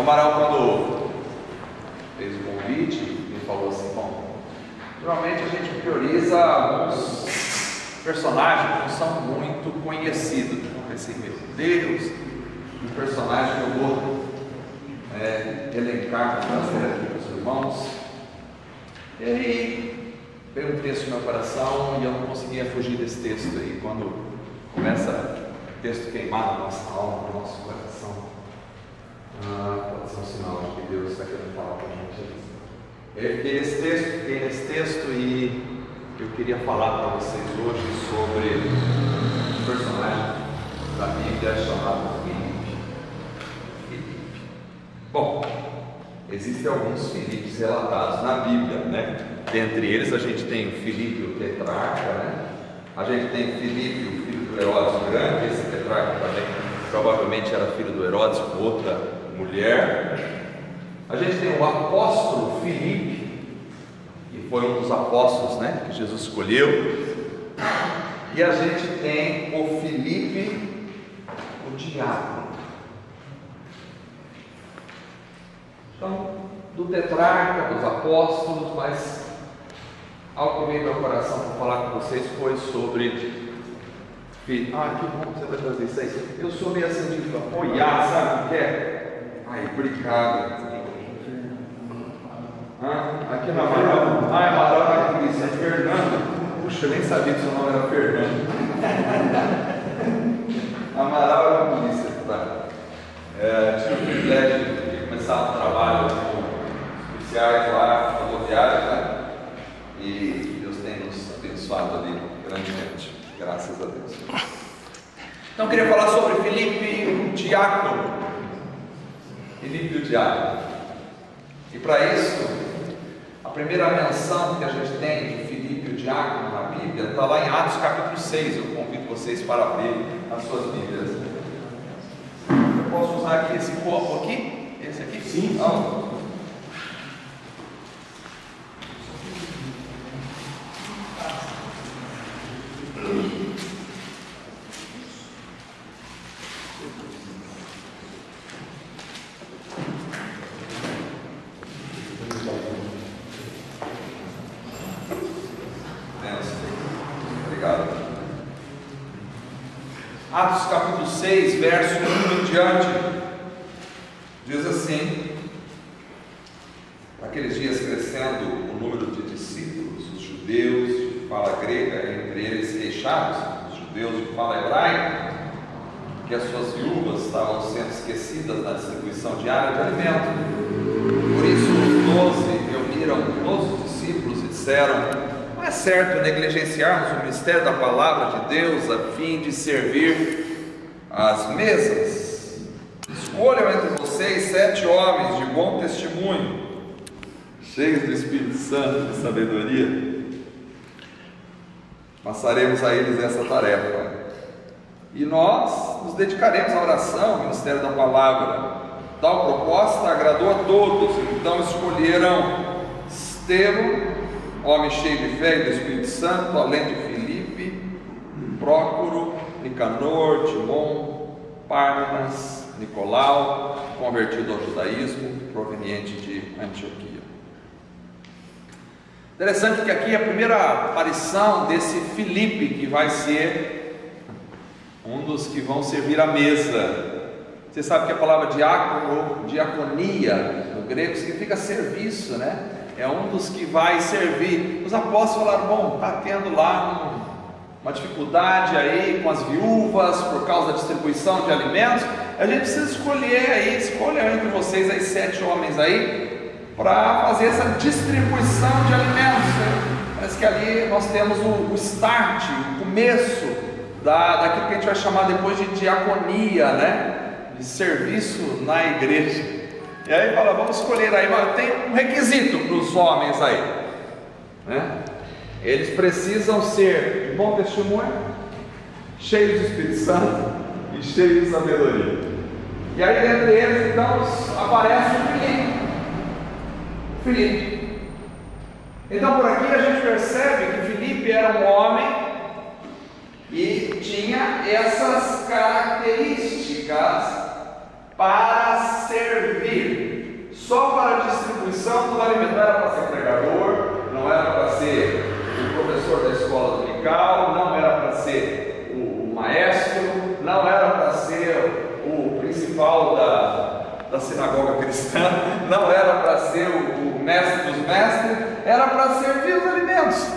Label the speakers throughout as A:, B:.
A: Amaral, quando fez o convite, me falou assim: bom, geralmente a gente prioriza alguns personagens que não são muito conhecidos. Eu pensei, meu Deus, um personagem que eu vou elencar, trazer aqui para os irmãos. E aí veio um texto no meu coração e eu não conseguia fugir desse texto aí. Quando começa o texto queimar na nossa alma, no nosso coração, pode ser um sinal de que Deus está querendo falar para a gente. Eu fiquei nesse texto e eu queria falar para vocês hoje sobre um personagem da Bíblia chamado Filipe. Bom, existem alguns Filipes relatados na Bíblia, né? Dentre eles a gente tem o Filipe, o tetrarca, né? A gente tem Filipe, o filho do Herodes o Grande. Esse tetrarca também provavelmente era filho do Herodes com outra mulher. A gente tem o apóstolo Filipe, que foi um dos apóstolos, né, que Jesus escolheu. E a gente tem o Filipe, o diácono. Então, do tetrarca, dos apóstolos, mas algo que veio ao meu coração para falar com vocês foi sobre que bom que você vai trazer isso aí. Eu sou meio assim de apoiar, sabe o que é? Ai, obrigado. Aqui na Amaral. Amaral na polícia. Fernando. Puxa, eu nem sabia que seu nome era Fernando. Amaral era a polícia, tá? Tive o privilégio de começar um trabalho com policiais lá, rodoviários, né? E Deus tem nos abençoado ali grandemente, graças a Deus. Então eu queria falar sobre Filipe, o diácono. Filipe, o diácono. E para isso, a primeira menção que a gente tem de Filipe, o diácono, na Bíblia, está lá em Atos capítulo 6. Eu convido vocês para abrir as suas Bíblias. Eu posso usar aqui esse copo aqui? Esse aqui? Sim. Obrigado. Atos capítulo 6, verso 1 em diante, diz assim: naqueles dias, crescendo o número de discípulos, os judeus de fala grega, entre eles queixados, os judeus de fala hebraica, que as suas viúvas estavam sendo esquecidas na distribuição diária de alimento. Por isso os 12 reuniram todos os discípulos e disseram: não é certo negligenciarmos o ministério da palavra de Deus a fim de servir às mesas. Escolham entre vocês 7 homens de bom testemunho, cheios do Espírito Santo e de sabedoria. Passaremos a eles essa tarefa, e nós nos dedicaremos à oração, ao ministério da palavra. Tal proposta agradou a todos. Então escolheram Estevão, homem cheio de fé e do Espírito Santo, além de Filipe, Prócoro, Nicanor, Timon, Pármenas, Nicolau, convertido ao judaísmo, proveniente de Antioquia. Interessante que aqui é a primeira aparição desse Filipe, que vai ser um dos que vão servir à mesa. Você sabe que a palavra diácono, diaconia, no grego, significa serviço, né? É um dos que vai servir. Os apóstolos falaram: bom, está tendo lá uma dificuldade aí com as viúvas por causa da distribuição de alimentos. A gente precisa escolher aí, escolha entre vocês aí 7 homens aí para fazer essa distribuição de alimentos, né? Parece que ali nós temos o start, o começo daquilo que a gente vai chamar depois de diaconia, né? De serviço na igreja. E aí fala: vamos escolher aí, mas tem um requisito para os homens aí, né? Eles precisam ser de bom testemunho, cheios do Espírito Santo e cheios de sabedoria. E aí entre eles então aparece o Filipe. Então por aqui a gente percebe que Filipe era um homem e tinha essas características para servir. só para a distribuição do alimento. Não era para ser pregador, não era para ser o professor da escola dominical, não era para ser o maestro, não era para ser o principal da sinagoga cristã, não era para ser o mestre dos mestres, era para servir os alimentos,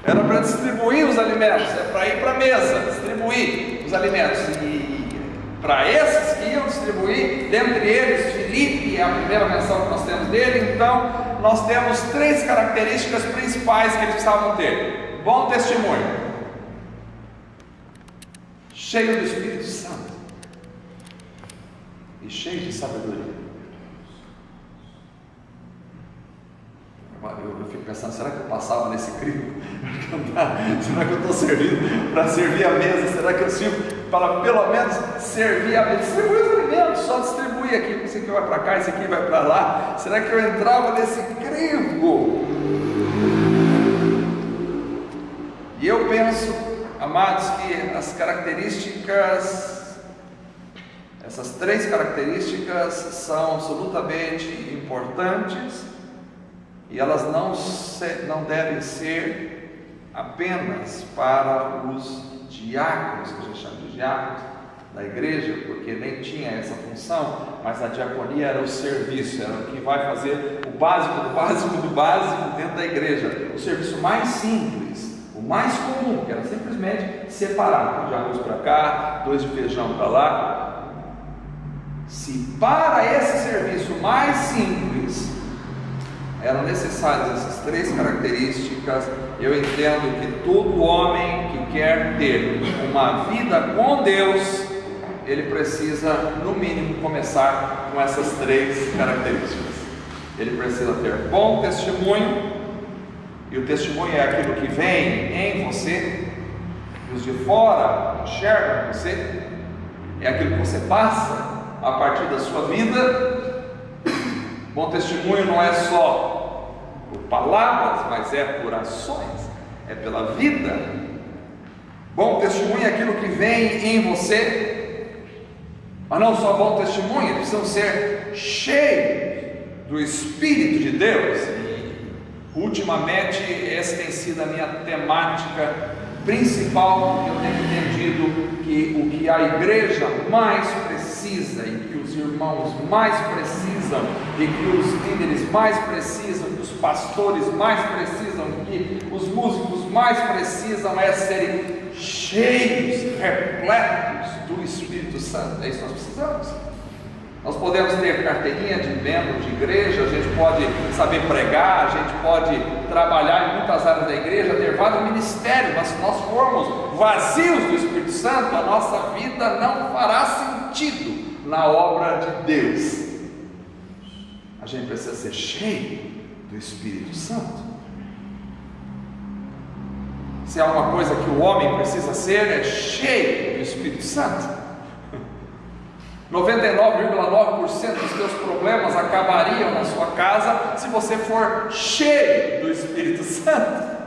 A: era para distribuir os alimentos, é para ir para a mesa, distribuir os alimentos. E para esses que iam distribuir, dentre eles Filipe, é a primeira menção que nós temos dele. Então nós temos 3 características principais que eles precisavam ter: bom testemunho, cheio do Espírito Santo e cheio de sabedoria. Eu fico pensando, será que eu passava nesse crivo? Será que eu estou servindo para servir a mesa? Será que eu sirvo para pelo menos servir a mesa? Distribuir os alimentos, só distribuir aqui, esse aqui vai para cá, esse aqui vai para lá. Será que eu entrava nesse crivo? E eu penso, amados, que as características, essas 3 características são absolutamente importantes. E elas não devem ser apenas para os diáconos, que a gente chama de diáconos da igreja, porque nem tinha essa função, mas a diaconia era o serviço, era o que vai fazer o básico do básico do básico dentro da igreja, o serviço mais simples, o mais comum, que era simplesmente separar 1 de arroz para cá, 2 de feijão para lá. Se para esse serviço mais simples eram necessárias essas 3 características, eu entendo que todo homem que quer ter uma vida com Deus, ele precisa, no mínimo, começar com essas 3 características. Ele precisa ter bom testemunho, e o testemunho é aquilo que vem em você, que os de fora enxergam você, é aquilo que você passa a partir da sua vida. Bom testemunho não é só por palavras, mas é por ações, é pela vida. Bom testemunho é aquilo que vem em você, mas não só bom testemunho, precisam ser cheios do Espírito de Deus. E ultimamente essa tem sido a minha temática principal, que eu tenho entendido que o que a igreja mais precisa, e que os irmãos mais precisam, e que os líderes mais precisam, que os pastores mais precisam, que os músicos mais precisam, é serem cheios, repletos do Espírito Santo. É isso que nós precisamos. Nós podemos ter carteirinha de membro de igreja, a gente pode saber pregar, a gente pode trabalhar em muitas áreas da igreja, ter vários ministérios, mas se nós formos vazios do Espírito Santo, a nossa vida não fará sentido na obra de Deus. A gente precisa ser cheio do Espírito Santo. Se há uma coisa que o homem precisa ser, é cheio do Espírito Santo. 99,9% dos seus problemas acabariam na sua casa se você for cheio do Espírito Santo.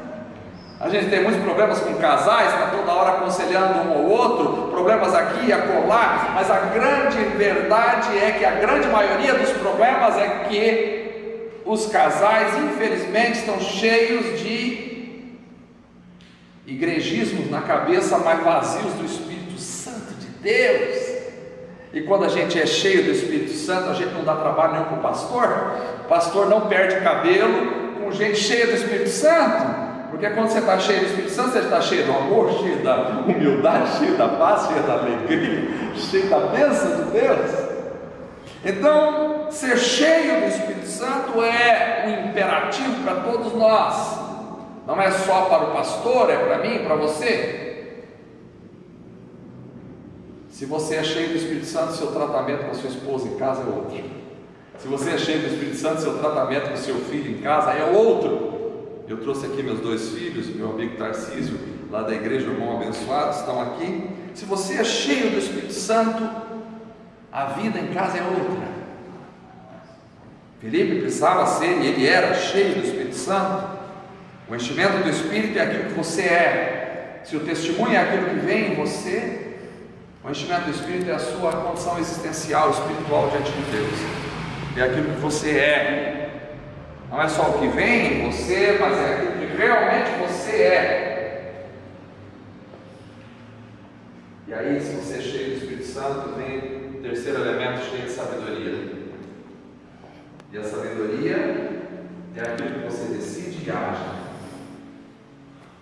A: A gente tem muitos problemas com casais, está toda hora aconselhando um ou outro, problemas aqui e acolá, mas a grande verdade é que a grande maioria dos problemas é que os casais, infelizmente, estão cheios de igrejismos na cabeça, mas vazios do Espírito Santo de Deus. E quando a gente é cheio do Espírito Santo, a gente não dá trabalho nenhum para o pastor não perde cabelo com gente cheia do Espírito Santo, porque quando você está cheio do Espírito Santo, você está cheio do amor, cheio da humildade, cheio da paz, cheio da alegria, cheio da bênção de Deus. Então, ser cheio do Espírito Santo é um imperativo para todos nós, não é só para o pastor, é para mim, para você. Se você é cheio do Espírito Santo, seu tratamento com a sua esposa em casa é outro. Se você é cheio do Espírito Santo, seu tratamento com o seu filho em casa é outro. Eu trouxe aqui meus 2 filhos, meu amigo Tarcísio, lá da igreja, o irmão abençoado, estão aqui. Se você é cheio do Espírito Santo, a vida em casa é outra. Filipe precisava ser, e ele era cheio do Espírito Santo. O enchimento do Espírito é aquilo que você é. Se o testemunho é aquilo que vem em você, o enchimento do Espírito é a sua condição existencial, espiritual diante de Deus. é aquilo que você é. Não é só o que vem em você, mas é aquilo que realmente você é. E aí, se você é cheio do Espírito Santo, vem o terceiro elemento, cheio de sabedoria. E a sabedoria é aquilo que você decide e age.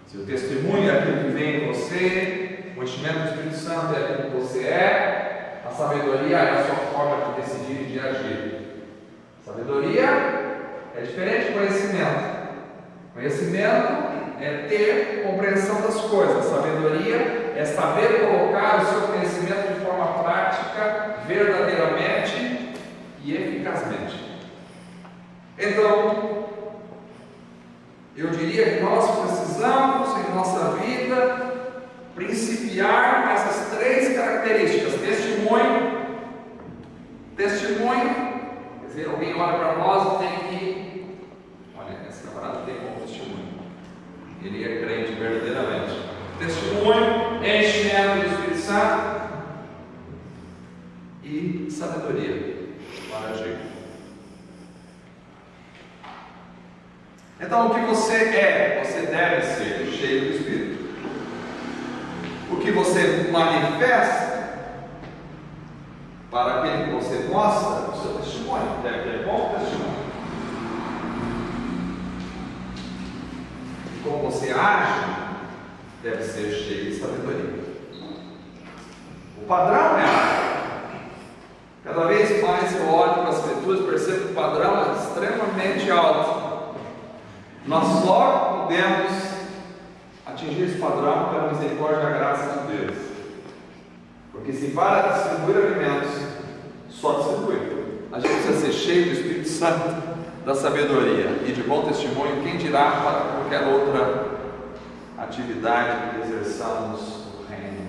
A: Se o testemunho é aquilo que vem em você, o enchimento do Espírito Santo é aquilo que você é, a sabedoria é a sua forma de decidir e de agir. Sabedoria é diferente de conhecimento. Conhecimento é ter compreensão das coisas. Sabedoria é saber colocar o seu conhecimento de forma prática, verdadeiramente e eficazmente. Então, eu diria que nós precisamos em nossa vida principiar essas três características: testemunho, quer dizer, alguém olha para nós e tem que, olha, esse camarada tem bom testemunho, ele é crente verdadeiramente. Testemunho, enchimento do Espírito Santo e sabedoria para agir. Então, o que você é, você deve ser cheio do Espírito. O que você manifesta para aquele que você mostra, o seu testemunho, deve ter bom testemunho. E como você age, deve ser cheio de sabedoria. O padrão é alto. Cada vez mais eu olho para as Escrituras e percebo que o padrão é extremamente alto. Nós só podemos atingir esse padrão pela misericórdia e a graça de Deus. Porque se para distribuir alimentos, só distribui. A gente precisa ser cheio do Espírito Santo, da sabedoria e de bom testemunho, quem dirá para qualquer outra atividade que exerçamos no reino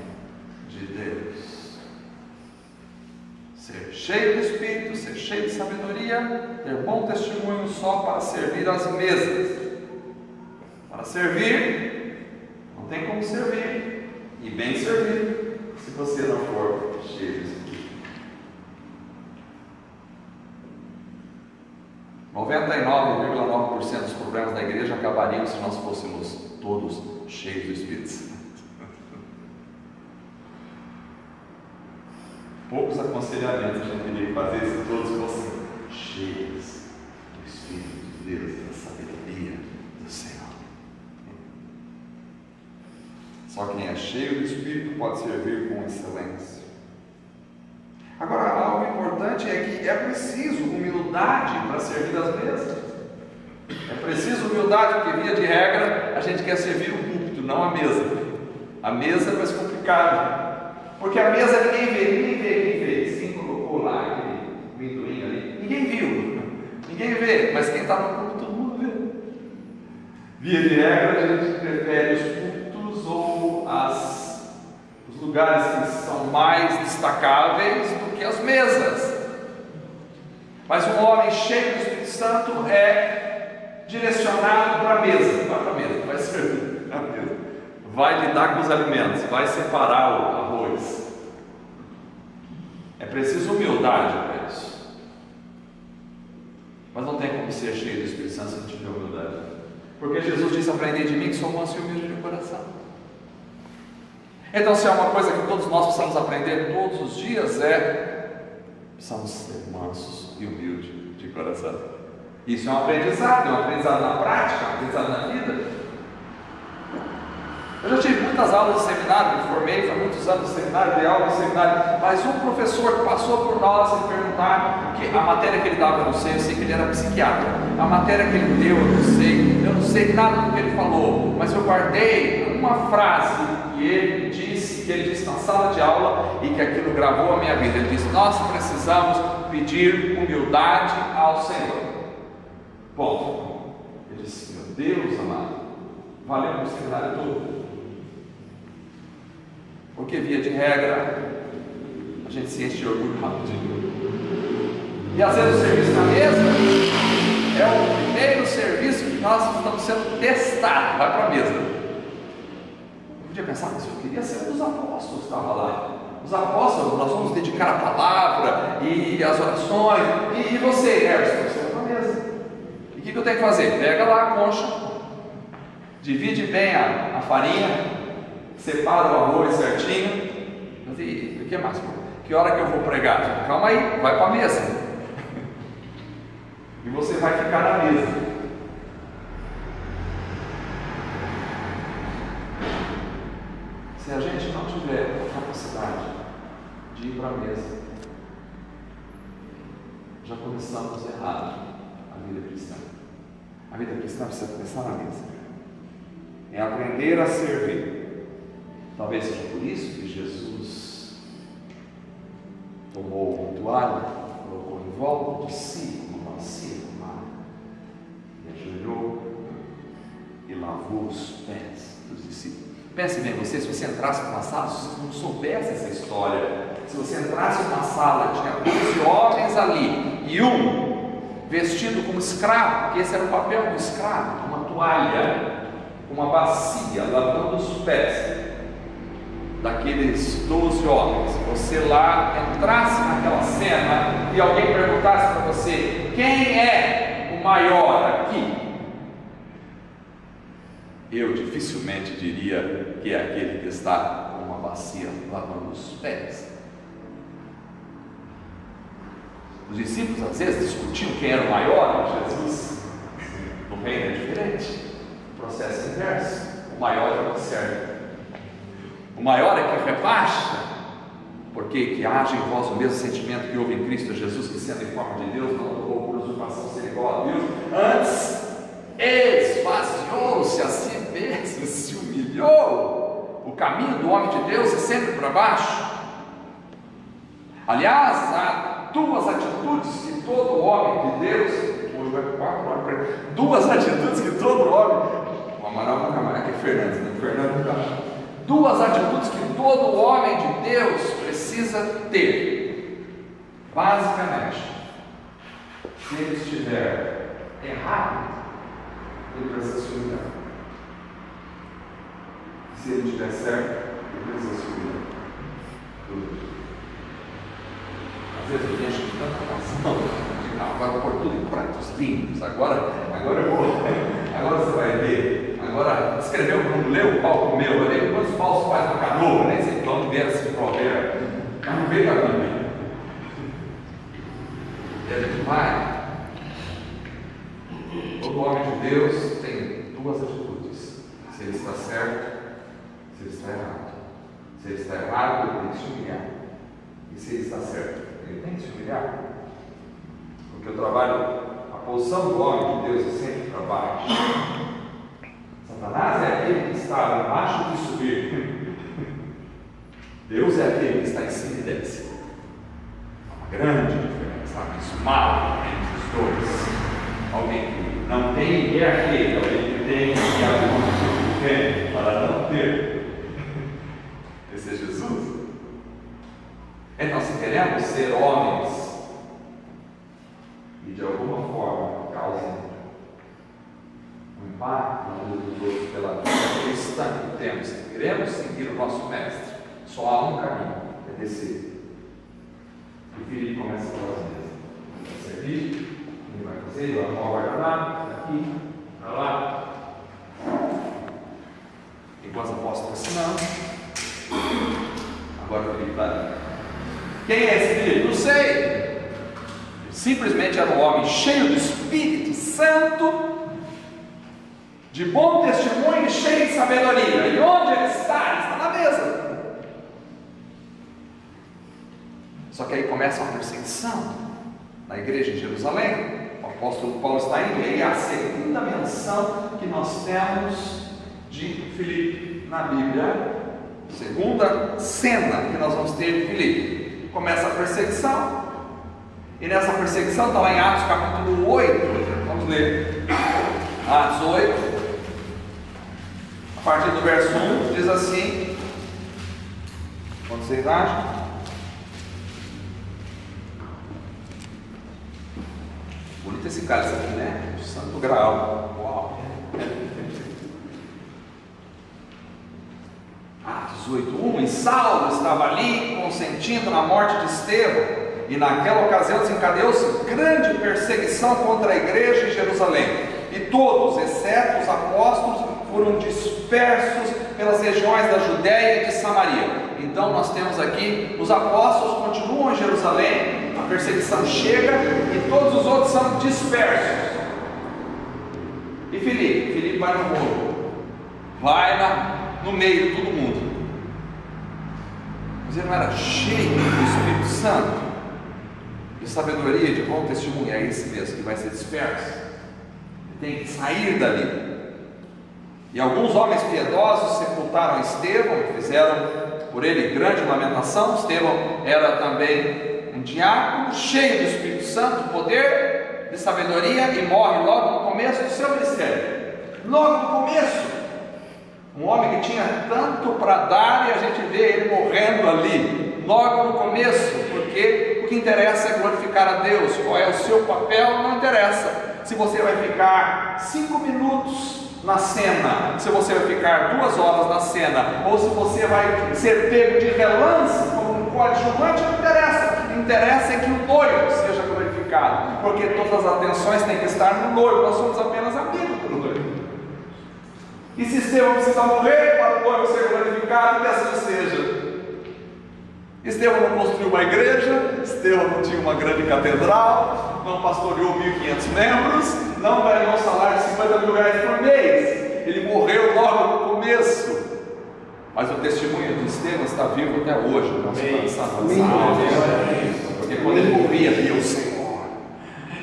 A: de Deus. Ser cheio do Espírito, ser cheio de sabedoria, ter bom testemunho só para servir às mesas. Para servir, não tem como servir, e bem servir, se você não for cheio de Espírito. 99,9% dos problemas da igreja acabariam se nós fôssemos todos cheios do Espírito Santo. Poucos aconselhamentos a gente teria que fazer se todos fossem cheios do Espírito de Deus, da sabedoria do Senhor. Só quem é cheio do Espírito pode servir com excelência. Agora, algo importante é que é preciso humildade para servir as mesas. É preciso humildade, porque via de regra a gente quer servir o púlpito, não a mesa. A mesa é mais complicada, porque a mesa ninguém vê quem fez. Quem colocou lá aquele amendoim ali, ninguém viu, ninguém vê, mas quem está no púlpito todo mundo vê. Via de regra a gente prefere os púlpitos ou os lugares que são mais destacáveis do que as mesas. Mas um homem cheio do Espírito Santo é direcionado para a mesa. Vai para a mesa, vai servir na mesa, vai lidar com os alimentos, vai separar o arroz. É preciso humildade para isso. Mas não tem como ser cheio do Espírito Santo se não tiver humildade. Porque Jesus disse: aprendei de mim que sou manso e humilde de coração. Então, se é uma coisa que todos nós precisamos aprender todos os dias, precisamos ser mansos e humildes de coração. Isso é um aprendizado na prática, um aprendizado na vida. Eu já tive muitas aulas de seminário, me formei, foi muitos anos de seminário, dei aula de seminário, mas um professor que passou por nós e perguntar, que a matéria que ele dava eu sei que ele era psiquiatra, a matéria que ele deu eu não sei nada do que ele falou, mas eu guardei uma frase que ele disse na sala de aula e que aquilo gravou a minha vida. Ele disse: nós precisamos pedir humildade ao Senhor. Ponto. Ele disse: meu Deus amado, valeu o seminário todo. Porque via de regra a gente se enche de orgulho rapidinho. E às vezes o serviço na mesa é o primeiro serviço que nós estamos sendo testados. Vai para a mesa. Eu podia pensar, mas eu queria ser um dos apóstolos que estava lá. Os apóstolos, nós vamos dedicar a palavra e as orações. E você, Ernesto, você vai para a mesa. E o que eu tenho que fazer? Pega lá a concha, divide bem a farinha, separa o arroz certinho. E o que mais? Que hora que eu vou pregar? Calma aí, vai para a mesa. E você vai ficar na mesa. Se a gente não tiver capacidade de ir para a mesa, já começamos errado a vida cristã. A vida cristã precisa começar na mesa. É aprender a servir. Talvez seja por isso que Jesus tomou uma toalha, colocou em volta de si uma bacia com água, e ajoelhou e lavou os pés dos discípulos. Pense bem, se você entrasse numa sala, se você não soubesse essa história, se você entrasse numa sala, tinha 12 homens ali, e um vestido como escravo, porque esse era o papel do escravo, uma toalha, uma bacia, lavando os pés daqueles 12 homens. Você lá entrasse naquela cena e alguém perguntasse para você: quem é o maior aqui? Eu dificilmente diria que é aquele que está com uma bacia lavando os pés. Os discípulos às vezes discutiam quem era o maior. Jesus, no reino é diferente, o processo é inverso. O maior é o que serve, o maior é que rebaixa, porque que haja em vós o mesmo sentimento que houve em Cristo Jesus, que sendo em forma de Deus, não andou por usurpação ser igual a Deus, antes esvaziou-se a si mesmo, se humilhou. O caminho do homem de Deus é sempre para baixo. Aliás, há duas atitudes que todo homem de Deus, duas atitudes que todo homem, o Amaral nunca mais, aqui é Fernandes, né? Fernando nunca mais. Duas atitudes que todo homem de Deus precisa ter. Basicamente, se ele estiver errado, ele precisa se humilhar. Se ele estiver certo, ele precisa se humilhar. Às vezes eu deixo de tanta razão. Agora eu vou pôr tudo em pratos limpos. Agora eu vou. Agora você vai ver. Agora escreveu, não leu o pau comeu. Eu leio quantos paus faz uma canoa. Nem sei de onde vier esse provérbio. Mas não veio da Bíblia. E a gente vai. Todo homem de Deus tem duas atitudes: se ele está certo, se ele está errado. Se ele está errado, ele tem que se humilhar. E se ele está certo, ele tem que se humilhar. Porque o trabalho, a posição do homem de Deus é sempre para baixo. Satanás é aquele que está abaixo de subir. Deus é aquele que está em cima e desce. Há uma grande diferença, abismal entre os dois. Alguém que não tem é aquele, alguém que tem e alguém que tem para não ter. Esse é Jesus. Então, se queremos ser homens e de alguma forma causem um impacto na vida dos outros pela vida cristã que temos, se queremos seguir o nosso mestre, só há um caminho: é descer. E o Filipe começa pelas mesas. Vai servir. Ele vai fazer, vai arrumar o guardanapo, daqui, para lá. Enquanto os apóstolos assinando, agora o Filipe está ali. Quem é esse Filipe? Não sei. Ele simplesmente era um homem cheio do Espírito Santo, de bom testemunho e cheio de sabedoria. E onde ele está? Ele está na mesa. Só que aí começa uma perseguição na igreja em Jerusalém. O apóstolo Paulo está indo, e aí é a segunda menção que nós temos de Filipe na Bíblia. Segunda cena que nós vamos ter de Filipe. Começa a perseguição, e nessa perseguição está lá em Atos capítulo 8. Vamos ler Atos 8, a partir do verso 1, diz assim: quando vocês acham? Bonito esse cálice aqui, né? O Santo Graal. Uau! Atos 18:1, e Saulo estava ali consentindo na morte de Estevão, e naquela ocasião desencadeou-se grande perseguição contra a igreja em Jerusalém, e todos, exceto os apóstolos, foram dispersos pelas regiões da Judéia e de Samaria. Então nós temos aqui, os apóstolos continuam em Jerusalém, a perseguição chega e todos os outros são dispersos. E Filipe vai no mundo, vai no meio de todo mundo, mas ele não era cheio do Espírito Santo, de sabedoria, de bom testemunho. É esse mesmo que vai ser disperso, ele tem que sair dali. E alguns homens piedosos sepultaram Estevão, fizeram por ele grande lamentação. Estevão era também um diácono, cheio do Espírito Santo, poder, de sabedoria, e morre logo no começo do seu ministério. Logo no começo, um homem que tinha tanto para dar, e a gente vê ele morrendo ali, logo no começo, porque o que interessa é glorificar a Deus. Qual é o seu papel? Não interessa se você vai ficar 5 minutos na cena, se você vai ficar 2 horas na cena, ou se você vai ser pego de relance como um coadjuvante, não interessa. Interessa é que o noivo seja glorificado, porque todas as atenções têm que estar no noivo. Nós somos apenas amigos do noivo. E se Estevão precisa morrer para o noivo ser glorificado, que assim seja. Estevão não construiu uma igreja, Estevão não tinha uma grande catedral, não pastoreou 1.500 membros, não ganhou um salário de 50 mil reais por mês. Ele morreu logo no começo, mas o testemunho de Estevão está vivo até hoje. Porque quando ele morria, via o Senhor,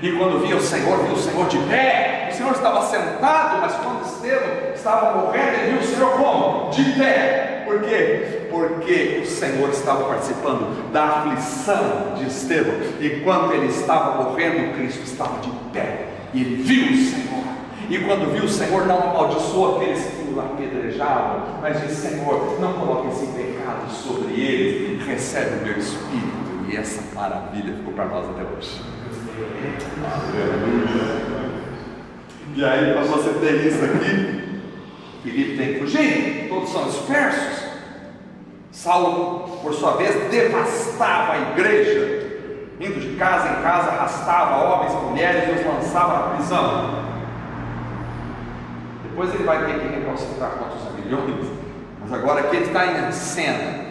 A: e quando via o Senhor de pé. O Senhor estava sentado, mas quando Estevão estava morrendo, ele viu o Senhor como? De pé. Por quê? Porque o Senhor estava participando da aflição de Estevão, e quando ele estava morrendo, Cristo estava de pé, e ele viu o Senhor. E quando viu o Senhor, não amaldiçoou aqueles que o apedrejavam, mas disse: Senhor, não coloque esse pecado sobre eles, recebe o meu Espírito. E essa maravilha ficou para nós até hoje. Aleluia. E aí, para você ter isso aqui, Filipe tem que fugir, todos são dispersos. Saulo, por sua vez, devastava a igreja, indo de casa em casa, arrastava homens e mulheres e os lançava na prisão. Depois ele vai ter que recalcitrar contra os rebeliões, mas agora aqui ele está em cena,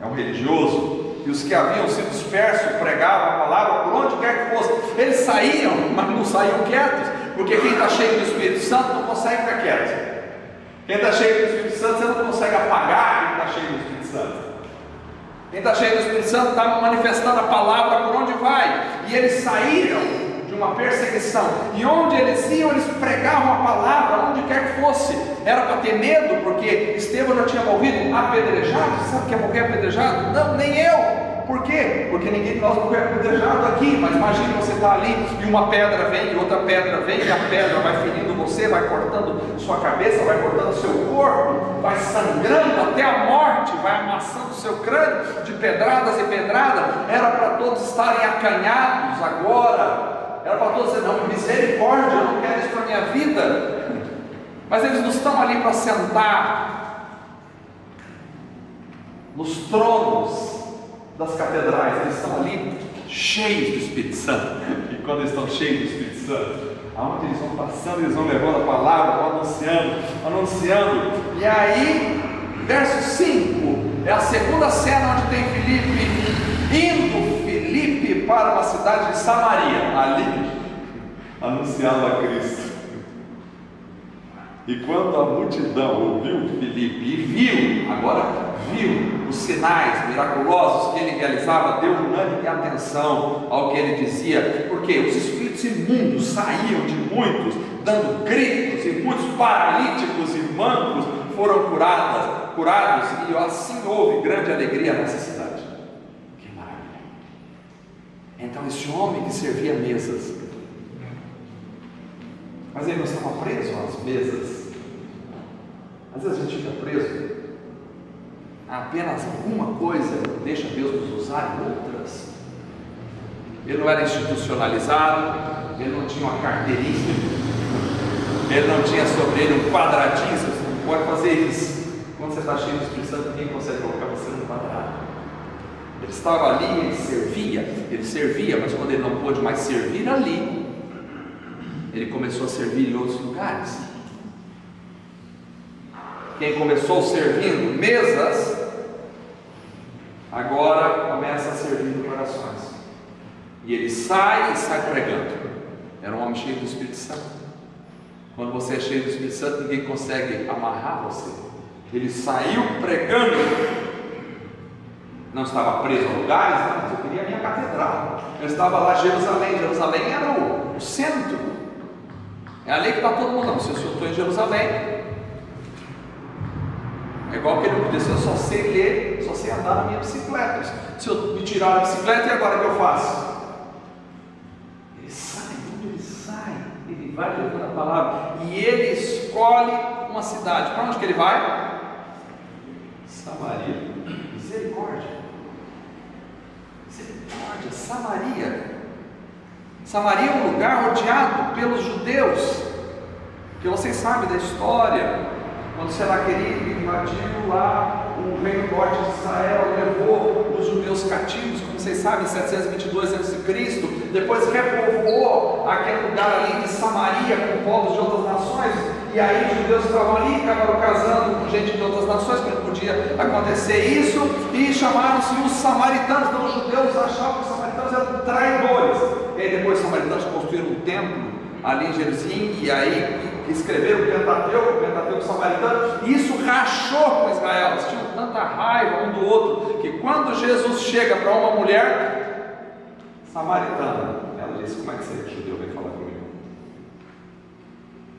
A: é um religioso, e os que haviam sido dispersos pregavam a palavra por onde quer que fosse. Eles saíam, mas não saíam quietos, porque quem está cheio do Espírito Santo não consegue ficar quieto. Quem está cheio do Espírito Santo, você não consegue apagar quem está cheio do Espírito Santo. Quem está cheio do Espírito Santo está manifestando a palavra por onde vai. E eles saíram de uma perseguição, e onde eles iam, eles pregavam a palavra, onde quer que fosse. Era para ter medo, porque Estevão já tinha morrido apedrejado. Você sabe o que é morrer apedrejado? Não, nem eu. Por quê? Porque ninguém de nós morreu apedrejado aqui. Mas imagine você estar ali, e uma pedra vem, e outra pedra vem, e a pedra vai ferindo você, vai cortando sua cabeça, vai cortando seu corpo, vai sangrando até a morte, vai amassando o seu crânio de pedradas e pedradas. Era para todos estarem acanhados agora, era para todos dizer: não, misericórdia, eu não quero isso para a minha vida. Mas eles não estão ali para sentar nos tronos das catedrais, eles estão ali cheios do Espírito Santo. E quando eles estão cheios do Espírito Santo, aonde eles vão passando, eles vão levando a palavra, vão anunciando. E aí, verso 5, é a segunda cena onde tem Filipe para uma cidade de Samaria, ali anunciando a Cristo. E quando a multidão ouviu Filipe e viu os sinais miraculosos que ele realizava, deu unânime atenção ao que ele dizia, porque os espíritos imundos saíam de muitos, dando gritos, e muitos paralíticos e mancos foram curados, e assim houve grande alegria nessa cidade. Que maravilha! Então esse homem que servia mesas, mas ele não estava preso às mesas. Às vezes a gente fica preso a apenas alguma coisa, deixa Deus nos usar em outras. Ele não era institucionalizado, ele não tinha uma carteirinha, ele não tinha sobre ele um quadradinho: você não pode fazer isso. Quando você está cheio do Espírito Santo, ninguém consegue colocar você no quadrado. Ele estava ali, ele servia, mas quando ele não pôde mais servir ali, ele começou a servir em outros lugares. Quem começou servindo mesas, agora começa a servir corações. E ele sai pregando. Era um homem cheio do Espírito Santo. Quando você é cheio do Espírito Santo, ninguém consegue amarrar você. Ele saiu pregando. Não estava preso a lugares, não, mas eu queria a minha catedral. Eu estava lá em Jerusalém. Jerusalém era o centro. É ali que está todo mundo. Não, se eu estou em Jerusalém, é igual aquele que disse: eu só sei ler, só sei andar na minha bicicleta. Se eu me tirar a bicicleta, e agora o que eu faço? Ele sai, onde ele sai, ele vai levando a palavra. E ele escolhe uma cidade. Para onde que ele vai? Samaria. Misericórdia. Misericórdia. Samaria. Samaria é um lugar rodeado pelos judeus, que vocês sabem da história. Quando Senaqueribe invadiu lá o reino norte de Israel, levou os judeus cativos, como vocês sabem, em 722 a.C., depois repovoou aquele lugar ali de Samaria com povos de outras nações, e aí os judeus estavam ali, acabaram casando com gente de outras nações, porque não podia acontecer isso, e chamaram-se os samaritanos. Então os judeus achavam que os samaritanos eram traidores, e aí depois os samaritanos construíram um templo ali em Jerusalém, e aí escreveram o Pentateuco samaritano, e isso rachou com Israel. Eles tinham tanta raiva um do outro, que quando Jesus chega para uma mulher samaritana, ela disse: como é que você, judeu, vem falar comigo?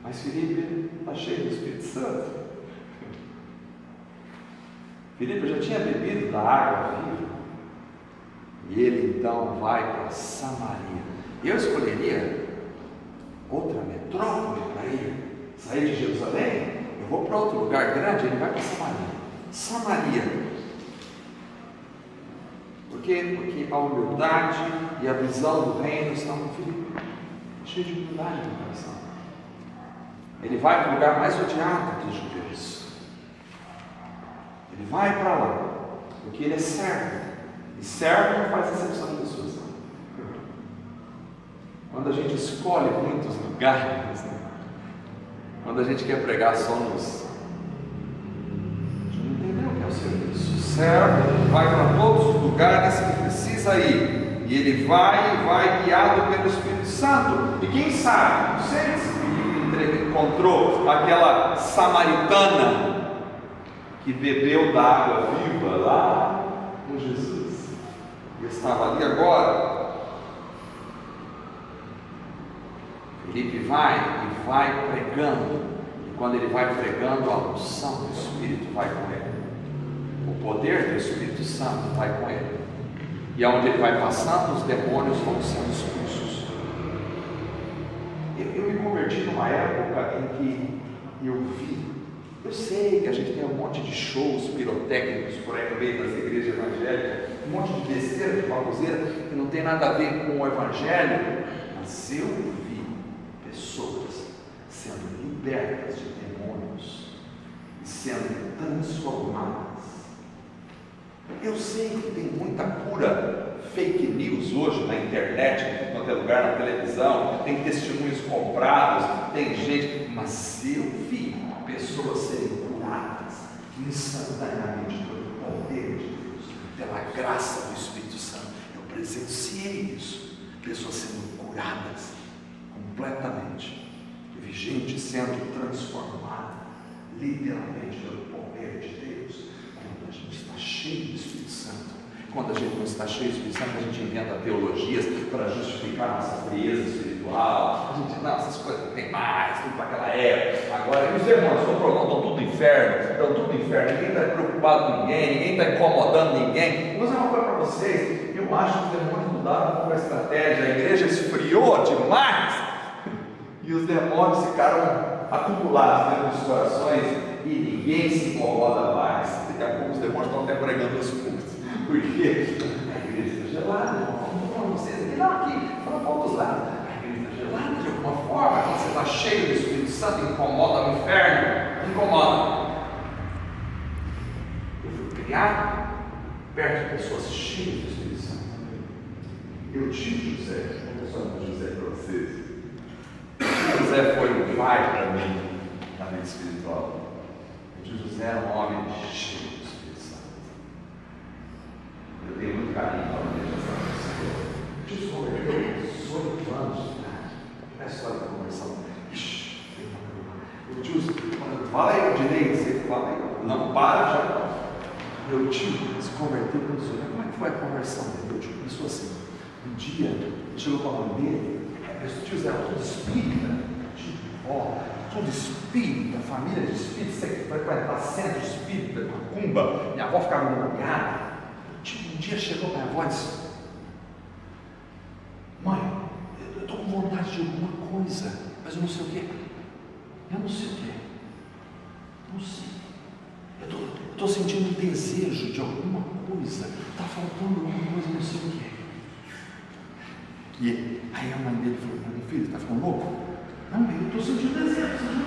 A: Mas Filipe está cheio do Espírito Santo. Filipe já tinha bebido da água viva, e ele então vai para Samaria. Eu escolheria outra metrópole para ele. Sair de Jerusalém, eu vou para outro lugar grande. Ele vai para Samaria. Por quê? Porque a humildade e a visão do reino estão no Filipe, cheio de humildade no coração. Ele vai para o lugar mais odiado dos judeus. Ele vai para lá porque ele é servo, e servo não faz exceção de pessoas. Quando a gente escolhe muitos lugares, né? Quando a gente quer pregar só nos... A gente não entendeu o que é o serviço. O servo vai para todos os lugares que precisa ir, e ele vai guiado pelo Espírito Santo. E quem sabe, não sei se ele encontrou aquela samaritana que bebeu da água viva lá com Jesus, e estava ali agora. Filipe vai pregando, e quando ele vai pregando, a unção do Espírito vai com ele, o poder do Espírito Santo vai com ele, e aonde ele vai passando, os demônios vão sendo expulsos. Eu me converti numa época em que eu sei que a gente tem um monte de shows pirotécnicos por aí no meio das igrejas evangélicas, um monte de besteira, de baboseira, que não tem nada a ver com o Evangelho, mas eu vi pessoas sendo libertas de demônios e sendo transformadas. Eu sei que tem muita pura fake news hoje na internet, em qualquer lugar, na televisão, tem testemunhos comprados, tem gente, mas eu vi pessoas serem curadas instantaneamente pelo poder de Deus, pela graça do Espírito Santo. Eu presenciei isso, pessoas sendo curadas completamente. Eu vi gente sendo transformada literalmente pelo poder de Deus. Quando a gente está cheio do Espírito Santo. Quando a gente não está cheio do Espírito Santo, a gente inventa teologias para justificar nossa frieza espiritual. A gente, não, essas coisas não tem mais, tudo para aquela época. Agora, os demônios estão tudo no inferno, estão tudo no inferno, ninguém está preocupado com ninguém está incomodando ninguém. Vou dizer uma coisa para vocês: eu acho que os demônios mudaram com a estratégia, a igreja esfriou demais, e os demônios ficaram acumulados dentro dos corações, e ninguém se incomoda mais. Daqui a pouco os demônios estão até pregando os cultos. Porque a igreja está gelada, vamos falar vocês aqui, não, aqui, fala para outros lados. A igreja está gelada de alguma forma, quando você está cheio do Espírito Santo, incomoda o inferno, incomoda. José. Vou mostrar o José para vocês. O José foi um pai para mim na vida espiritual. O tio José era um homem cheio de Espírito Santo. Eu tenho muito carinho para ele dessa pessoa. O tio se converteu 18 anos de idade. Não é história da conversão. O tio, fala aí, Odinei, você fala aí. Não para já. Meu tio se converteu com 18. Como é que foi a conversão dele? Meu tio pensou assim. Um dia, chegou com a mãe dele. Os tios eram tudo espírita, tudo espírita, família de espírita, você vai frequentar centro espírita, macumba, minha avó ficava embrulhada. Um dia chegou para minha avó e disse: mãe, eu estou com vontade de alguma coisa, mas eu não sei o que. Eu não sei o que. Não sei. Eu estou sentindo um desejo de alguma coisa. Está faltando alguma coisa, não sei o que. E aí a mãe dele falou para mim: filho, está ficando louco? Não, eu estou sentindo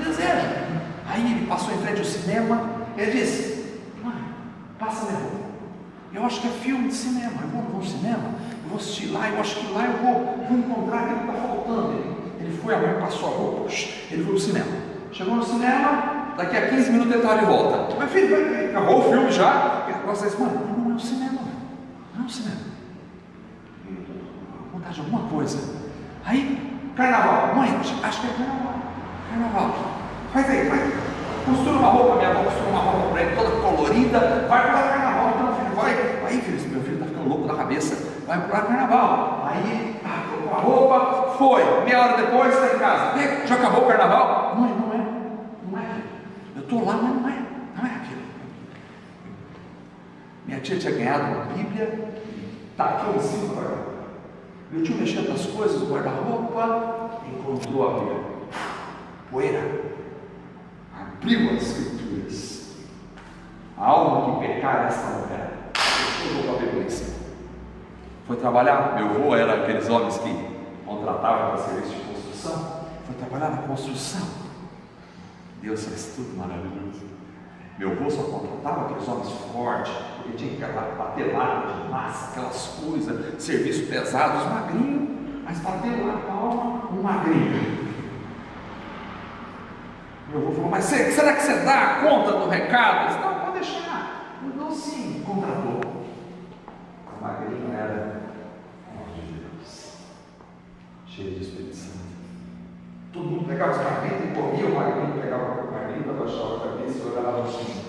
A: desejo, Aí ele passou em frente ao cinema, ele disse: mãe, passa minha roupa. Eu acho que é filme de cinema, eu vou no cinema, eu vou assistir lá, eu acho que lá eu vou encontrar aquilo que está faltando. Ele foi, a mãe passou a roupa, ele foi no cinema. Chegou no cinema, daqui a 15 minutos ele estava de volta. Mas filho, acabou o filme já? Ele disse: mãe, não é o cinema, não é o cinema. Vontade de alguma coisa. Aí, carnaval, mãe, acho que é carnaval. Faz aí, vai. Costura uma roupa, minha avó costura uma roupa para ele, toda colorida. Vai para o carnaval, então, filho, vai. Aí, filho, meu filho está ficando louco da cabeça. Vai para o carnaval. Aí, colocou a roupa, foi. Meia hora depois, está em casa. Já acabou o carnaval? Mãe, não é aquilo. Eu estou lá, mas não é aquilo. Minha tia tinha ganhado uma Bíblia e tacou em cima do guarda-roupa. Meu tio mexendo nas coisas do guarda-roupa, encontrou a Bíblia. Poeira. Abriu as Escrituras. A alma que pecar esta mulher. Jogou a Bíblia em cima. Foi trabalhar. Meu avô era aqueles homens que contratavam para serviço de construção. Foi trabalhar na construção. Deus fez tudo maravilhoso. Meu avô só contratava aqueles homens fortes, porque tinha que bater lata de massa, aquelas coisas, serviço pesado, os magrinhos, mas bater lá a alma, um magrinho. Meu avô falou: mas será que você dá conta do recado? Eu disse: não, pode deixar. Não, sim, contratou. O magrinho era amor de Deus, cheio de Espírito Santo. Todo mundo pegava as marmitas e comia, o magrinho pegava a marmita, abaixava a cabeça e olhava assim.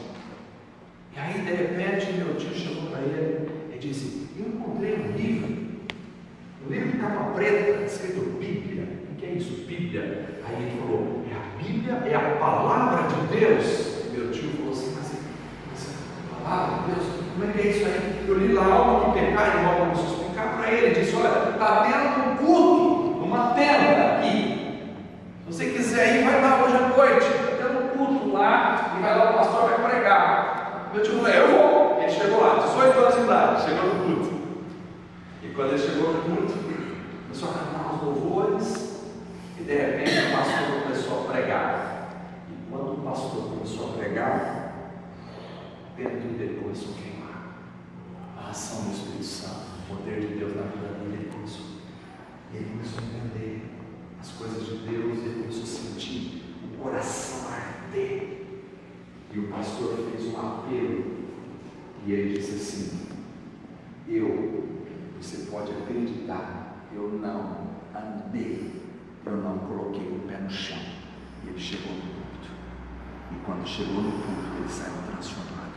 A: E aí, de repente, meu tio chegou para ele e disse: eu encontrei um livro de capa preta, escrito Bíblia. O que é isso, Bíblia? Aí ele falou: a Bíblia é a palavra de Deus. E meu tio falou assim: mas a palavra de Deus, como é que é isso aí? Eu li lá algo que pecar, e logo começou a explicar para ele. Ele disse: olha, está tendo um culto, uma tenda aqui. Se você quiser ir, vai lá hoje à noite, está tendo um culto lá, e vai lá, o pastor vai pregar. Meu tio falou: eu vou. Ele chegou lá, 18 anos de idade, chegou no culto. E quando ele chegou no culto, começou a cantar os louvores, e de repente o pastor começou a pregar. E quando o pastor começou a pregar, dentro dele começou a queimar. A ação do Espírito Santo, o poder de Deus na vida dele, ele começou a entender as coisas de Deus, ele começou a sentir o coração arder. E o pastor fez um apelo, e ele disse assim: você pode acreditar, eu não andei, eu não coloquei o pé no chão. E ele chegou no culto, e quando chegou no culto, ele saiu transformado,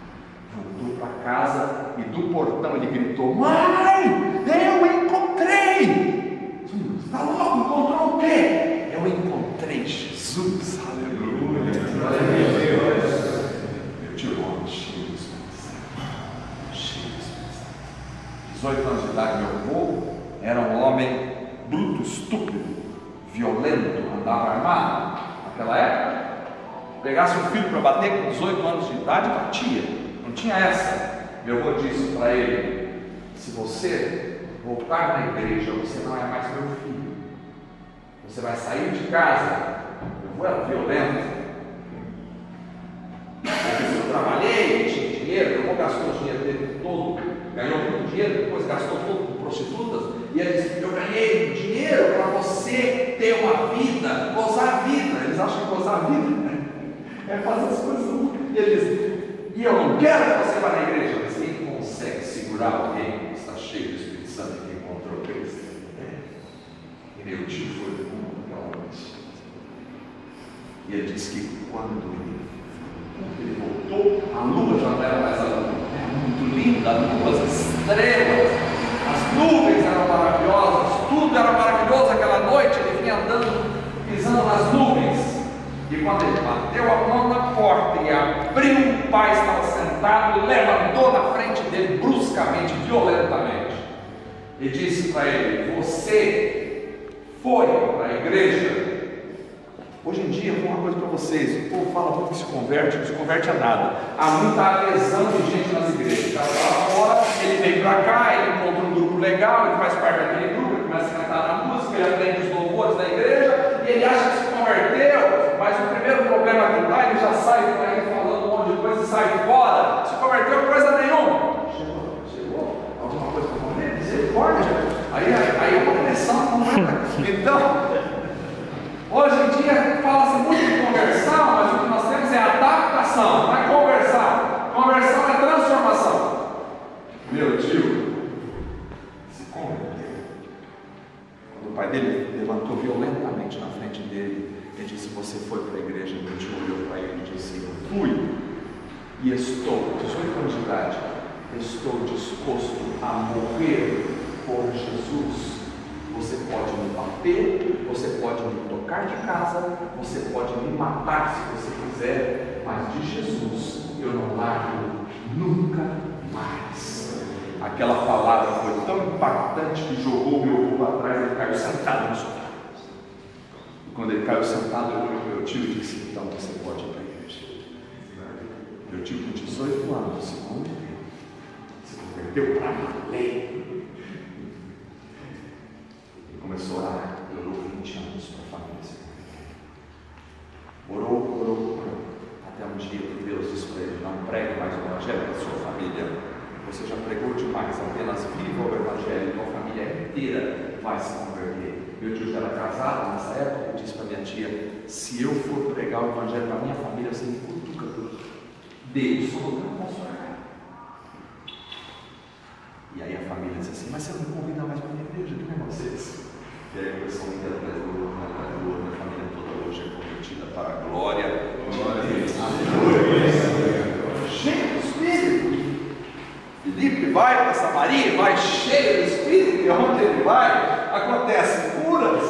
A: voltou para casa, e do portão ele gritou: mãe, eu encontrei! Está louco? Encontrou o quê? Eu encontrei Jesus, aleluia, aleluia. Meu tio homem cheio de Espírito Santo, cheio de Espírito Santo. 18 anos de idade, meu avô era um homem bruto, estúpido, violento, andava armado. Naquela época, pegasse um filho para bater com 18 anos de idade, batia, não tinha essa. Meu avô disse para ele: se você voltar na igreja, você não é mais meu filho. Você vai sair de casa. Eu era violento. Eu trabalhei, tinha dinheiro, eu gastou o dinheiro dele todo, ganhou muito dinheiro, depois gastou tudo com prostitutas. E ele diz: eu ganhei dinheiro para você ter uma vida, gozar a vida. Eles acham que gozar a vida é fazer as coisas do mundo. E ele diz: e eu não quero que você vá na igreja. Mas quem consegue segurar alguém que está cheio do Espírito Santo e que encontrou Cristo? E meu tio foi do mundo aquela noite. E ele disse que quando ele voltou, a lua já não era mais a lua, era muito linda, as estrelas, as nuvens eram maravilhosas, tudo era maravilhoso aquela noite. Ele vinha andando, pisando nas nuvens. E quando ele bateu a mão na porta e abriu, o pai estava sentado e levantou na frente dele bruscamente, violentamente, e disse para ele: você foi para a igreja? Hoje em dia, vou uma coisa para vocês: o povo fala muito que se converte, não se converte a nada. Há muita adesão de gente nas igrejas. Lá fora, ele vem para cá, ele encontra um grupo legal, ele faz parte daquele grupo, ele começa a cantar na música, ele aprende os louvores da igreja, e ele acha que se converteu, mas o primeiro problema que dá, ele já sai por aí falando um monte de coisa e sai fora. Se converteu coisa nenhuma. Chegou? Alguma coisa para comer? Misericórdia. Aí é uma pressão, não é? Então, hoje em dia fala-se muito de conversão, mas o que nós temos é adaptação, não é conversão. Conversão é transformação. Meu tio se converteu. Quando o pai dele levantou violentamente na frente dele, ele disse: você foi para a igreja? Meu tio olhou para ele e disse: eu fui e estou, 18 anos de idade, estou disposto a morrer por Jesus. Você pode me bater, você pode me tocar de casa, você pode me matar se você quiser, mas de Jesus eu não largo nunca mais. Aquela palavra foi tão impactante que jogou o meu avô para trás e ele caiu sentado no sofá. E quando ele caiu sentado, eu olhei para meu tio e disse: então você pode ir para a igreja. Meu tio, com 18 anos, se converteu para a lei. Começou a orar, orou 20 anos para a família. Orou, até um dia que Deus disse para ele: não pregue mais o evangelho para a sua família, você já pregou demais, apenas viva o evangelho, tua família inteira vai se converter. Meu tio já era casado nessa época, eu disse para minha tia: se eu for pregar o evangelho para a minha família, você me cutuca tudo. Deus falou: não posso pregar. E aí a família disse assim: mas você não me convida mais para a minha igreja, que negócio é esse? E aí a pessoa inteira atrás do outro, a família toda hoje é convertida para a glória de Deus. Cheio do Espírito. Filipe vai para Samaria, vai cheio do Espírito, e onde ele vai, acontece curas,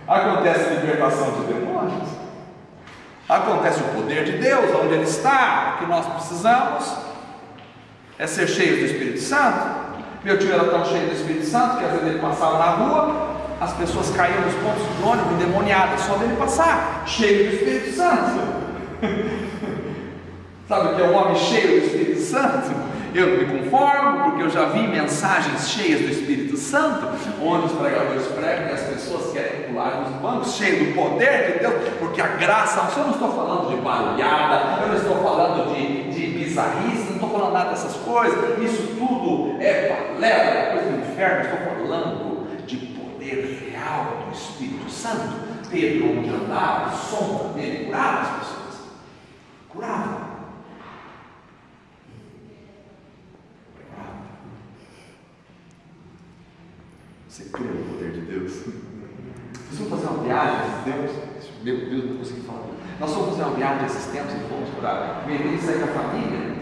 A: acontece libertação de demônios, acontece o poder de Deus onde ele está. O que nós precisamos é ser cheios do Espírito Santo. Meu tio era tão cheio do Espírito Santo que às vezes ele passava na rua, as pessoas caíam nos pontos de ônibus endemoniadas só dele passar, cheio do Espírito Santo. Sabe o que é um homem cheio do Espírito Santo? Eu não me conformo, porque eu já vi mensagens cheias do Espírito Santo, onde os pregadores pregam e as pessoas querem pular nos bancos, cheio do poder de Deus, porque a graça, eu não estou falando de barulhada, eu não estou falando de bizarrice, não estou falando nada dessas coisas, isso tudo é balela, é coisa do inferno. Estou falando de poder real do Espírito Santo. Pedro, onde andava, a sombra dele curava as pessoas, curava. Você crê no poder de Deus? Nós vamos fazer uma viagem esses tempos. Meu Deus, não consegui falar. Nós fomos fazer uma viagem esses tempos e fomos para Medellín, sair com a família.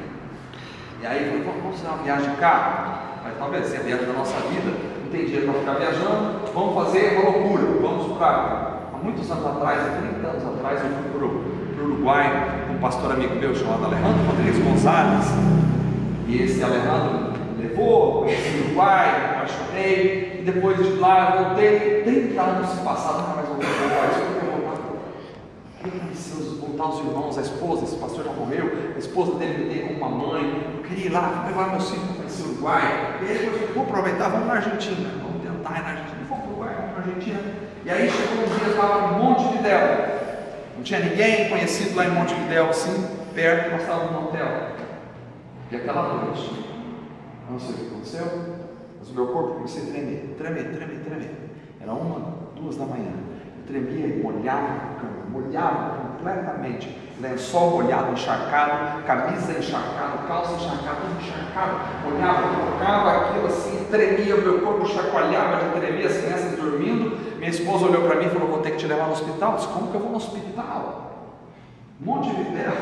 A: E aí falei: vamos fazer uma viagem de carro. Mas talvez seja a viagem da nossa vida. Não tem dinheiro para ficar viajando. Vamos fazer uma loucura. Vamos para. Há muitos anos atrás, há 30 anos atrás, eu fui para o Uruguai com um pastor amigo meu chamado Alejandro Rodrigues Gonzalez. E esse Alejandro levou, conheci o Uruguai, me apaixonei. E depois de lá eu voltei. 30 anos se passaram, nunca mais voltei para o Uruguai. Eu voltar os irmãos, a esposa, esse pastor já morreu, a esposa dele me tem como uma mãe. Eu queria ir lá, levar meus filhos para conhecer o Uruguai. E aí depois eu vou aproveitar, vamos na Argentina, vamos tentar ir na Argentina. Vamos para o Uruguai, vamos para a Argentina. E aí chegou um dia, eu estava em Montevidéu, não tinha ninguém conhecido lá em Montevidéu, assim, perto, nós estávamos no hotel. E aquela noite, não sei o que aconteceu, mas o meu corpo comecei a tremer. Era 1, 2 da manhã. Eu tremia e molhava a cama, molhava completamente. Lençol molhado, encharcado, camisa encharcada, calça encharcada, tudo encharcado. Olhava, colocava aquilo assim, tremia, o meu corpo chacoalhava de tremer, as crianças dormindo. Minha esposa olhou para mim e falou: vou ter que te levar no hospital. Eu disse: como que eu vou no hospital? Um monte de ideia,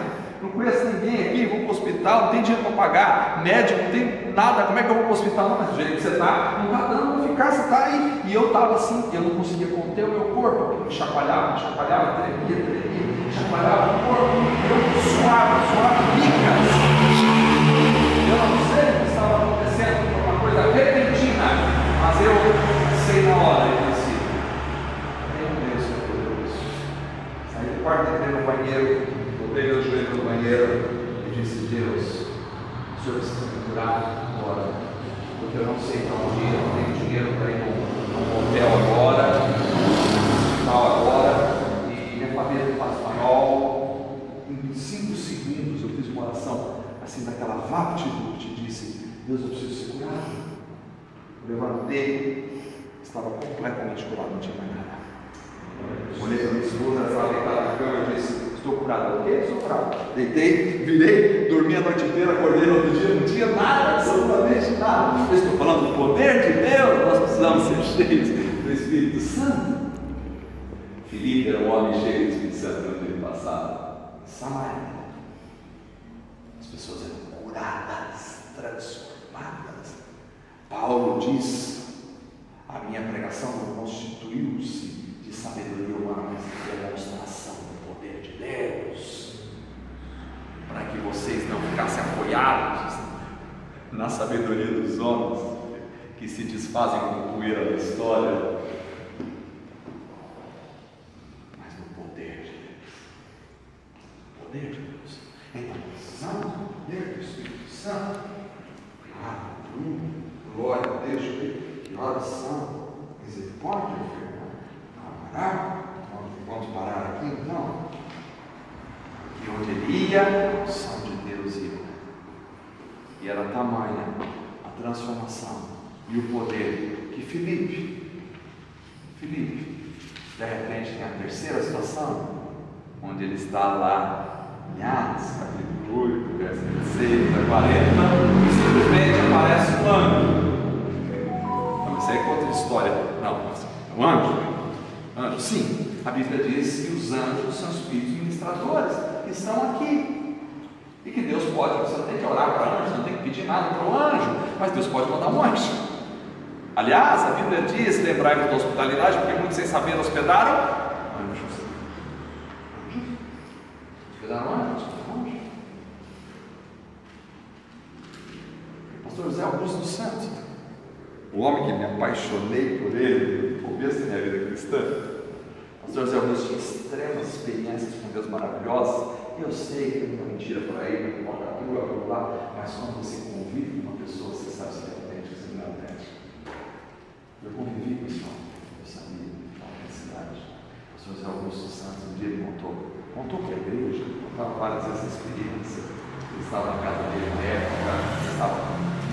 A: não conheço ninguém aqui, vou para o hospital, não tem dinheiro para pagar, médico, não tem nada, como é que eu vou para o hospital? Não, mas do jeito que você está, não está dando para ficar, você está aí. E eu estava assim, eu não conseguia conter o meu corpo, porque me chacoalhava, tremia, chacoalhava o corpo, eu suava bicas. Eu não sei o que estava acontecendo, foi uma coisa repentina, mas eu sei na hora, eu disse: meu Deus, que poderoso. Saí do quarto, entrei no banheiro, botei meu joelho no banheiro e disse: Deus, o Senhor precisa me curar agora, porque eu não sei para onde ir, eu não tenho dinheiro para ir num hotel agora, num hospital agora, e minha família não faz espanhol. Em 5 segundos eu fiz uma oração assim, daquela vapt-vupt, e disse: Deus, eu preciso ser curado. Eu levantei, estava completamente curado, não tinha mais nada. Olhei para minha esposa, ela estava deitada na cama, eu disse: estou curado. O quê? Estou curado. Deitei, virei, dormi a noite inteira, acordei no outro dia, não tinha nada, absolutamente nada. Eu estou falando do poder de Deus, nós precisamos ser cheios do Espírito Santo. Filipe era um homem cheio do Espírito Santo no ano passado. Samaria. As pessoas eram curadas, transformadas. Paulo diz: a minha pregação não constituiu-se de sabedoria humana, mas de demonstração do poder de Deus, para que vocês não ficassem apoiados na sabedoria dos homens que se desfazem com poeira da história, mas no poder de Deus. O poder de Deus. Então, precisamos do poder do Espírito Santo. Glória a Deus. Que oração, misericórdia, vamos parar aqui então. Que onde ele ia, o som de Deus ia. E era tamanha a transformação e o poder que Filipe, de repente tem a terceira situação, onde ele está lá em Atos, capítulo 8, verso 26 a 40, e simplesmente aparece um anjo. Não, isso aí é outra história. Não, um anjo, sim. A Bíblia diz que os anjos são espíritos ministradores que estão aqui. E que Deus pode, você não tem que orar para anjo, você não tem que pedir nada para o anjo, mas Deus pode mandar um anjo. Aliás, a Bíblia diz: lembrai-vos da hospitalidade, porque muitos sem saber hospedaram anjos. Hospedaram anjos. Pastor José Augusto dos Santos, o homem que me apaixonei por ele no começo da minha vida cristã. Pastor José Augusto tinha extremas experiências com Deus maravilhosas. Eu sei que é uma mentira por aí, uma falcatrua, lá, mas quando você convive com uma pessoa, você sabe se é autêntico, se não é autêntico. Eu convivi com esse homem, eu sabia da autenticidade. O pastor José Augusto dos Santos, um dia ele contou para a igreja, contava várias vezes essa experiência. Ele estava na casa dele na época, ele estava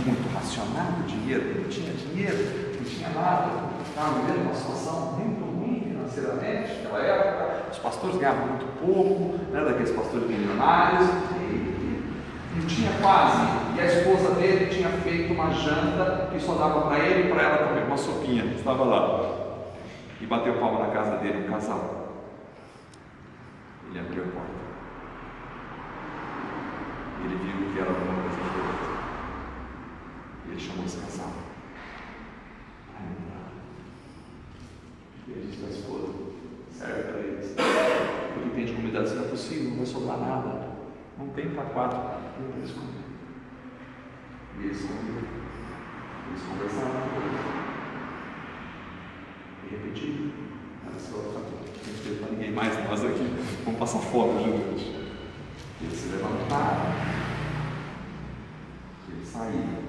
A: muito racionado, dinheiro, não tinha dinheiro, não tinha nada, estava vivendo uma situação muito ruim financeiramente naquela época. Os pastores ganhavam muito pouco, não era daqueles pastores milionários, e não tinha quase. E a esposa dele tinha feito uma janta que só dava para ele e para ela comer, uma sopinha. Estava lá e bateu palma na casa dele, um casal. Ele abriu a porta. Ele viu que era alguma coisa diferente. E ele chamou esse casal para entrar. E ele disse para a esposa: serve para eles. Porque tem de comida assim, não é possível, não vai sobrar nada. Não tem para 4. E eles comiam. E eles comiam. Eles conversaram com eles. E repetiram. Olha só, não tem para ninguém mais, nós aqui vamos passar fome, gente. Eles se levantaram. Eles saíram.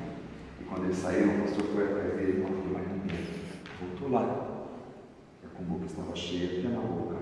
A: E quando eles saíram, o pastor foi atrás dele e não viu mais ninguém. Voltou lá. E a boca estava cheia até na boca.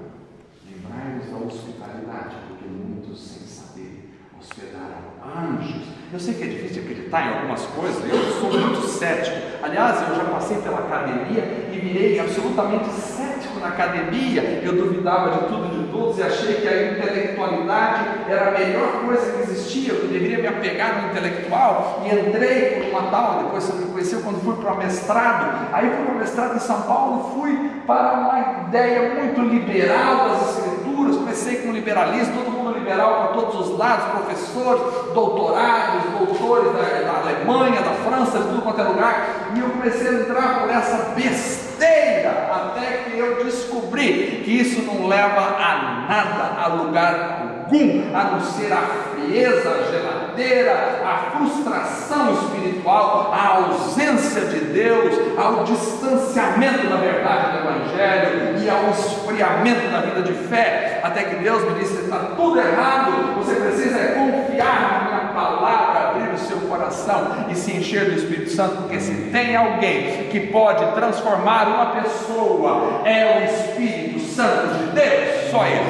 A: Lembrai-vos da hospitalidade, porque muitos, sem saber, hospedaram anjos. Eu sei que é difícil acreditar em algumas coisas, eu sou muito cético. Aliás, eu já passei pela academia e virei absolutamente cético na academia. Eu duvidava de tudo e de todos e achei que a intelectualidade era a melhor coisa que existia, eu deveria me apegar no intelectual, e entrei por uma tal, depois você me conheceu quando fui para o mestrado. Aí fui para o mestrado em São Paulo, fui para uma ideia muito liberal das escrituras, comecei com liberalismo, todo mundo liberal para todos os lados, professores, doutorados, doutores da Alemanha, da França, de tudo quanto é lugar, e eu comecei a entrar por essa besteira, até que eu descobri que isso não leva a nada, a lugar algum, a não ser a frieza, a geladeira, a frustração espiritual, a ausência de Deus, ao distanciamento da verdade do Evangelho e ao esfriamento da vida de fé, até que Deus me disse: está tudo errado, você precisa confiar na minha palavra, abrir o seu coração e se encher do Espírito Santo, porque se tem alguém que pode transformar uma pessoa, é o Espírito Santo de Deus, só Ele.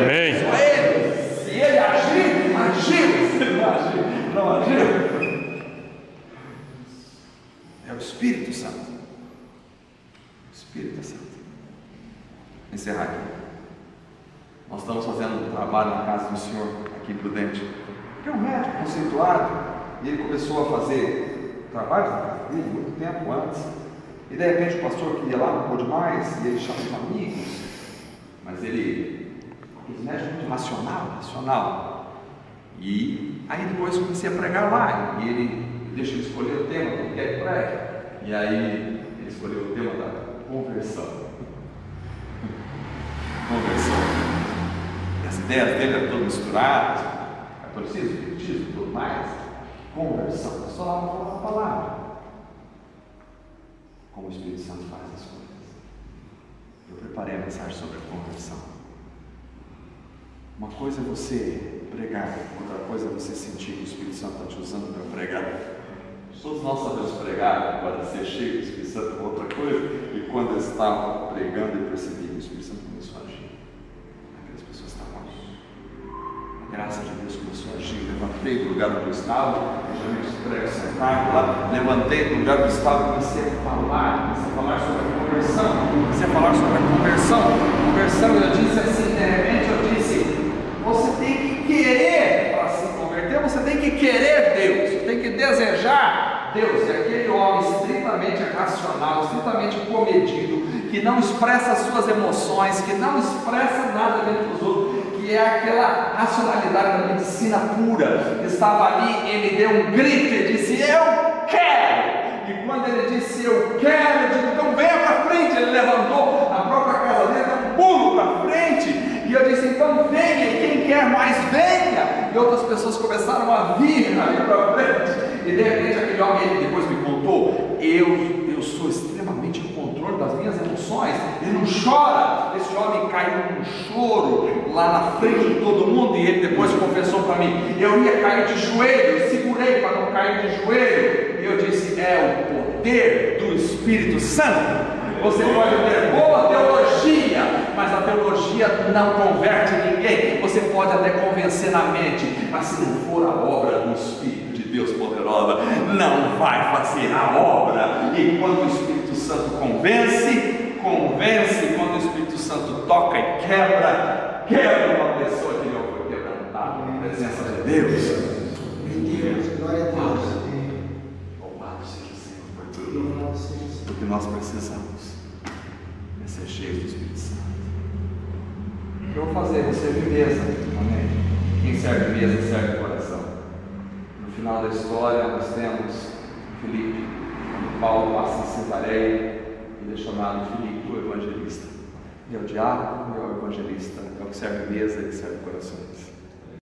B: Amém.
A: Só Ele. Se Ele agir, agiu. Se não agir, não agiu. É o Espírito Santo. O Espírito Santo. Vou encerrar aqui. Nós estamos fazendo um trabalho na casa do Senhor, aqui em Prudente, que é um médico conceituado, e ele começou a fazer trabalhos na casa dele muito tempo antes, e de repente o pastor queria lá, não pôde mais, e ele chama os amigos, mas ele mexe muito racional, e aí depois eu comecei a pregar lá, e ele deixa ele escolher o tema que ele quer que pregue, e aí ele escolheu o tema da conversão. As ideias dele eram todas misturadas, catolicismo, espiritismo, tudo mais. Conversão, eu só lá vou falar a palavra. Como o Espírito Santo faz as coisas. Eu preparei a mensagem sobre a conversão. Uma coisa é você pregar, outra coisa é você sentir que o Espírito Santo está te usando para pregar. Todos nós sabemos pregar, agora ser cheio do Espírito Santo é outra coisa. E quando eu estava pregando, eu percebi que o Espírito Santo começou a agir. Aquelas pessoas estavam ali. A graça de Deus começou a agir. Levantei do lugar onde eu estava, geralmente os pregos sentados lá, levantei do lugar onde eu estava e comecei a falar sobre a conversão. Comecei a falar sobre a conversão. Conversão, eu disse assim, de repente eu disse: você tem que querer para se converter, você tem que querer Deus, você tem que desejar Deus. E aquele homem estritamente racional, estritamente comedido, que não expressa as suas emoções, que não expressa nada dentro dos outros, que é aquela racionalidade da medicina pura, estava ali, ele deu um grito e disse: eu quero! E quando ele disse eu quero, eu disse: então venha para frente. Ele levantou a própria casa dele, deu um pulo para frente, e eu disse: então venha, e quem quer mais venha. E outras pessoas começaram a vir ali para frente, e de repente aquele homem, ele depois me contou: eu sou extremamente em controle das minhas emoções, ele não chora. Esse homem caiu num choro lá na frente de todo mundo, e ele depois confessou para mim: eu ia cair de joelho, eu segurei para não cair de joelho. E eu disse: é o poder do Espírito Santo. Você pode ter boa teologia, mas a teologia não converte ninguém. Você pode até convencer na mente, mas se não for a obra do Espírito de Deus poderosa, não vai fazer a obra. E quando o Espírito Santo convence, quando o Espírito Santo toca e quebra uma pessoa que não foi quebrantada na presença de Deus.
C: Meu Deus, glória a Deus.
A: Louvado seja o Senhor por tudo. O que nós precisamos é ser cheios do Espírito Santo. O que eu vou fazer? Vou servir mesa. Amém? Quem serve mesa serve coração. No final da história nós temos Filipe, quando Paulo passa em Cesareia, ele é chamado Filipe, o evangelista. E é o diácono, é o evangelista, é o que serve mesa e serve corações.